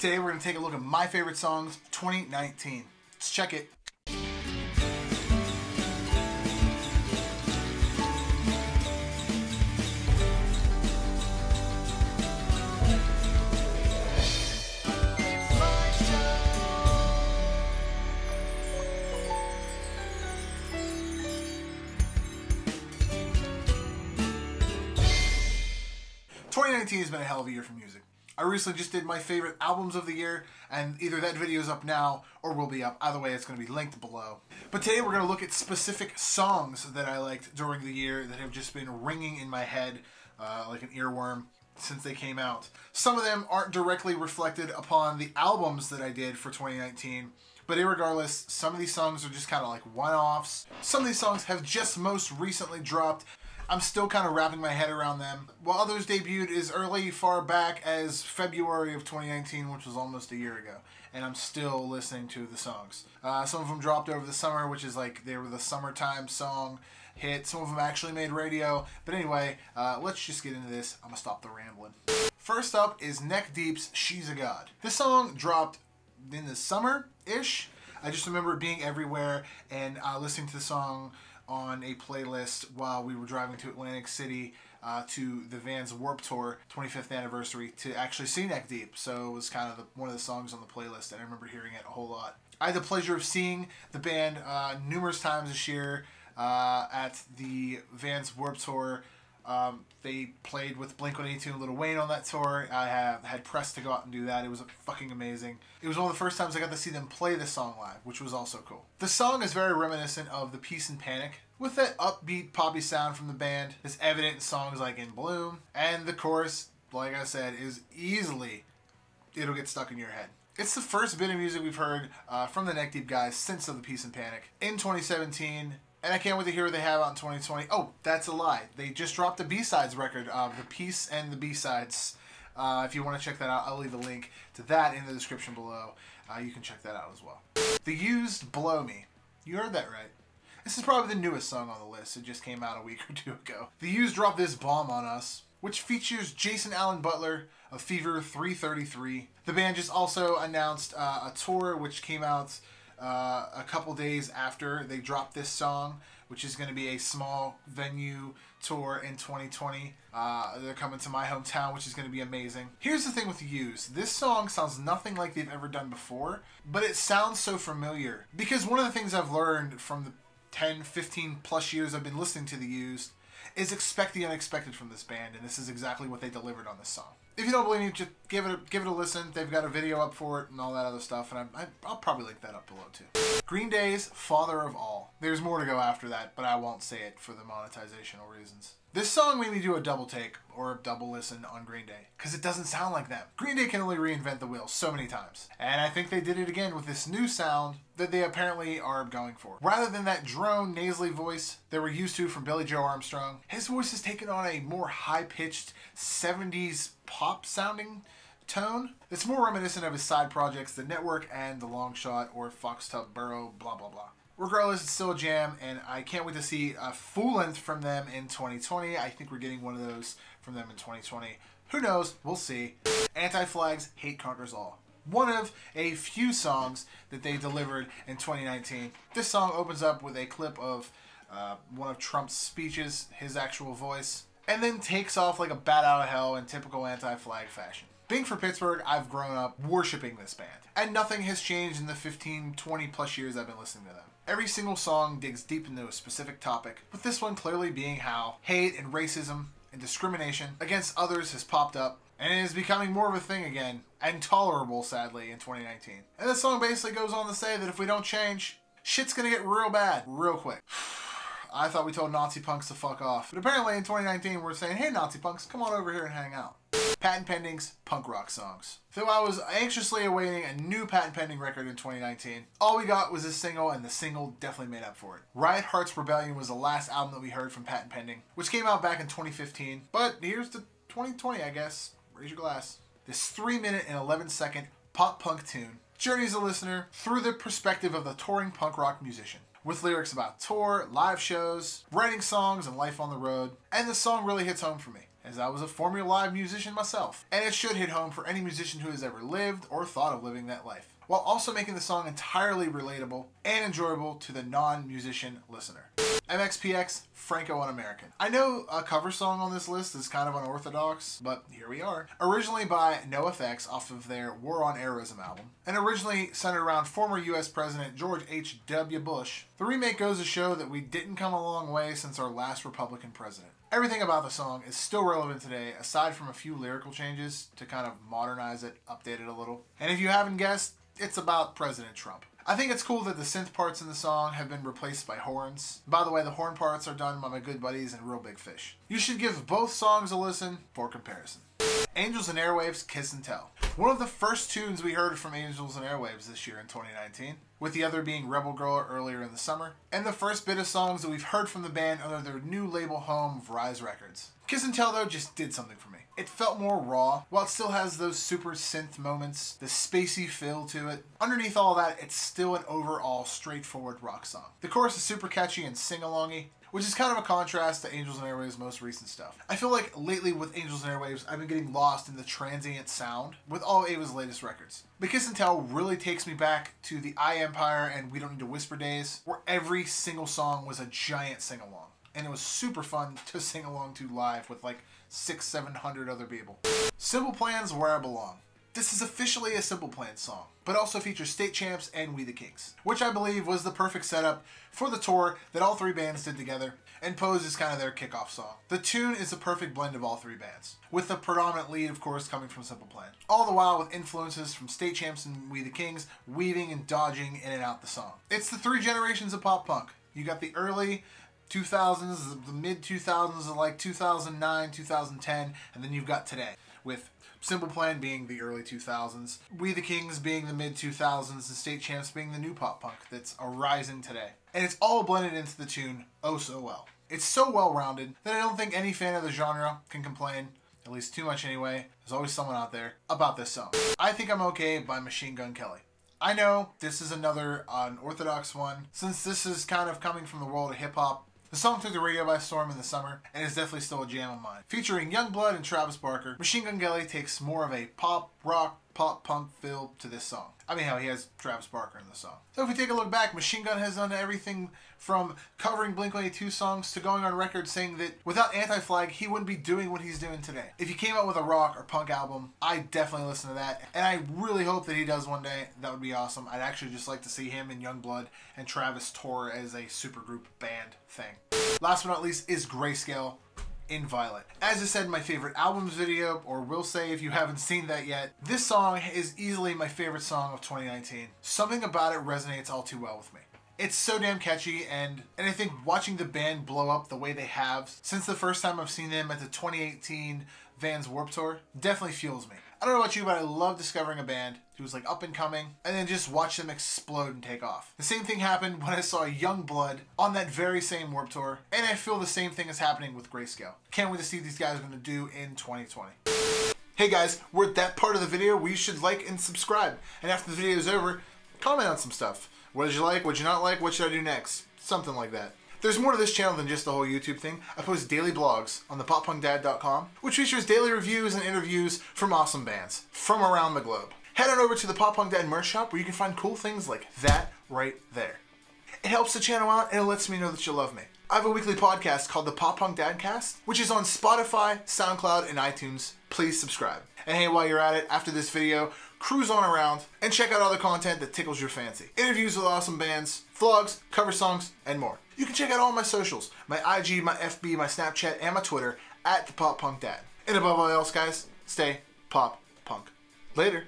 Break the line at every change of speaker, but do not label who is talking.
Today we're going to take a look at my favorite songs 2019. Let's check it. '2019 has been a hell of a year for music. I recently just did my favorite albums of the year, and either that video is up now or will be up. Either way, it's going to be linked below. But today we're going to look at specific songs that I liked during the year that have just been ringing in my head like an earworm since they came out. Some of them aren't directly reflected upon the albums that I did for 2019, but irregardless, some of these songs are just kind of like one-offs. Some of these songs have just most recently dropped. I'm still kind of wrapping my head around them, while others debuted as far back as February of 2019, which was almost a year ago, and I'm still listening to the songs. Some of them dropped over the summer, which is like they were the summertime song hit. Some of them actually made radio, but anyway, let's just get into this. I'm gonna stop the rambling. First up is Neck Deep's She's a God. This song dropped in the summer-ish. I just remember it being everywhere and listening to the song on a playlist while we were driving to Atlantic City to the Vans Warped Tour 25th anniversary to actually see Neck Deep. So it was kind of one of the songs on the playlist, and I remember hearing it a whole lot. I had the pleasure of seeing the band numerous times this year at the Vans Warped Tour. They played with Blink-182 and Lil Wayne on that tour. I had pressed to go out and do that. It was fucking amazing. It was one of the first times I got to see them play this song live, which was also cool. The song is very reminiscent of the Peace and Panic, with that upbeat poppy sound from the band. It's evident in songs like In Bloom, and the chorus, like I said, is easily, it'll get stuck in your head. It's the first bit of music we've heard from the Neck Deep guys since of the Peace and Panic in 2017. And I can't wait to hear what they have out in 2020. Oh, that's a lie. They just dropped a B-Sides record of The Peace and the B-Sides. If you want to check that out, I'll leave a link to that in the description below. You can check that out as well. The Used Blow Me. You heard that right. This is probably the newest song on the list. It just came out a week or two ago. The Used dropped this bomb on us, which features Jason Allen Butler of Fever 333. The band just also announced a tour which came out a couple days after they dropped this song, which is going to be a small venue tour in 2020. They're coming to my hometown, which is going to be amazing. Here's the thing with The Used. This song sounds nothing like they've ever done before, but it sounds so familiar. Because one of the things I've learned from the 10, 15 plus years I've been listening to The Used is expect the unexpected from this band, and this is exactly what they delivered on this song. If you don't believe me, just give it a listen. They've got a video up for it and all that other stuff, and I'll probably link that up below too. Green Day's Father of All. There's more to go after that, but I won't say it for the monetizational reasons. This song made me do a double take or a double listen on Green Day, because it doesn't sound like them. Green Day can only reinvent the wheel so many times, and I think they did it again with this new sound that they apparently are going for. Rather than that drone, nasally voice that we're used to from Billy Joe Armstrong, his voice has taken on a more high-pitched 70s pop-sounding tone that's more reminiscent of his side projects, The Network and The Long Shot or Fox Tub Burrow, blah blah blah. Regardless, it's still a jam, and I can't wait to see a full length from them in 2020. I think we're getting one of those from them in 2020. Who knows? We'll see. Anti-Flag's Hate Conquers All. One of a few songs that they delivered in 2019. This song opens up with a clip of one of Trump's speeches, his actual voice, and then takes off like a bat out of hell in typical Anti-Flag fashion. Being from Pittsburgh, I've grown up worshiping this band, and nothing has changed in the 15, 20 plus years I've been listening to them. Every single song digs deep into a specific topic, with this one clearly being how hate and racism and discrimination against others has popped up, and it is becoming more of a thing again, and tolerable, sadly, in 2019. And this song basically goes on to say that if we don't change, shit's gonna get real bad, real quick. I thought we told Nazi punks to fuck off, but apparently in 2019 we're saying, hey Nazi punks, come on over here and hang out. Patent Pending's punk rock songs. Though I was anxiously awaiting a new Patent Pending record in 2019, all we got was this single, and the single definitely made up for it. Riot Heart's Rebellion was the last album that we heard from Patent Pending, which came out back in 2015. But here's to 2020, I guess. Raise your glass. This 3-minute and 11-second pop-punk tune journeys the listener through the perspective of the touring punk rock musician, with lyrics about tour, live shows, writing songs, and life on the road. And the song really hits home for me. as I was a former live musician myself, and it should hit home for any musician who has ever lived or thought of living that life, while also making the song entirely relatable and enjoyable to the non-musician listener. MXPX, Franco Unamerican. I know a cover song on this list is kind of unorthodox, but here we are. Originally by NOFX off of their War on Heroism album, and originally centered around former US President George H.W. Bush, the remake goes to show that we didn't come a long way since our last Republican president. Everything about the song is still relevant today, aside from a few lyrical changes to kind of modernize it, update it a little. And if you haven't guessed, it's about President Trump. I think it's cool that the synth parts in the song have been replaced by horns. By the way, the horn parts are done by my good buddies in Real Big Fish. You should give both songs a listen for comparison. Angels and Airwaves, Kiss and Tell. One of the first tunes we heard from Angels and Airwaves this year in 2019, with the other being Rebel Girl earlier in the summer, and the first bit of songs that we've heard from the band under their new label home of Rise Records. Kiss and Tell, though, just did something for me. It felt more raw, while it still has those super synth moments, the spacey feel to it. Underneath all that, it's still an overall straightforward rock song. The chorus is super catchy and sing-alongy, which is kind of a contrast to Angels and Airwaves' most recent stuff. I feel like lately with Angels and Airwaves, I've been getting lost in the transient sound with all of Ava's latest records. But Kiss and Tell really takes me back to the I Empire and We Don't Need to Whisper days, where every single song was a giant sing-along. And it was super fun to sing along to live with like 600-700 other people. Simple Plan's Where I Belong. This is officially a Simple Plan song, but also features State Champs and We the Kings, which I believe was the perfect setup for the tour that all three bands did together, and posed as kind of their kickoff song. The tune is a perfect blend of all three bands, with the predominant lead, of course, coming from Simple Plan. All the while with influences from State Champs and We the Kings weaving and dodging in and out the song. It's the three generations of pop punk. You got the early 2000s, the mid 2000s of like 2009, 2010, and then you've got today, with Simple Plan being the early 2000s, We the Kings being the mid 2000s, and State Champs being the new pop punk that's arising today. And it's all blended into the tune oh so well. It's so well rounded that I don't think any fan of the genre can complain, at least too much anyway, there's always someone out there, about this song. I Think I'm Okay by Machine Gun Kelly. I know this is another unorthodox one, since this is kind of coming from the world of hip hop. The song took the radio by storm in the summer, and is definitely still a jam of mine. Featuring Yungblud and Travis Barker, Machine Gun Kelly takes more of a pop, rock, pop punk feel to this song. I mean, how he has Travis Barker in the song. So if we take a look back, Machine Gun has done everything from covering Blink-182 songs to going on record saying that without Anti-Flag, he wouldn't be doing what he's doing today. If he came out with a rock or punk album, I'd definitely listen to that. And I really hope that he does one day. That would be awesome. I'd actually just like to see him and Yungblud and Travis tour as a supergroup band thing. Last but not least is Grayscale in Violet. As I said in my favorite albums video, or will say if you haven't seen that yet, this song is easily my favorite song of 2019. Something about it resonates all too well with me. It's so damn catchy, and I think watching the band blow up the way they have since the first time I've seen them at the 2018 Vans Warped Tour definitely fuels me. I don't know about you, but I love discovering a band who's like up and coming and then just watch them explode and take off. The same thing happened when I saw Yungblud on that very same Warped Tour, and I feel the same thing is happening with Grayscale. Can't wait to see what these guys are going to do in 2020. Hey guys, we're at that part of the video where you should like and subscribe. And after the video is over, comment on some stuff. What did you like? What did you not like? What should I do next? Something like that. There's more to this channel than just the whole YouTube thing. I post daily blogs on thepoppunkdad.com, which features daily reviews and interviews from awesome bands from around the globe. Head on over to the Pop Punk Dad merch shop where you can find cool things like that right there. It helps the channel out and it lets me know that you love me. I have a weekly podcast called the Pop Punk Dadcast, which is on Spotify, SoundCloud, and iTunes. Please subscribe. And hey, while you're at it, after this video, cruise on around and check out other content that tickles your fancy. Interviews with awesome bands, vlogs, cover songs, and more. You can check out all my socials, my IG, my FB, my Snapchat, and my Twitter at the Pop Punk Dad. And above all else, guys, stay pop punk. Later.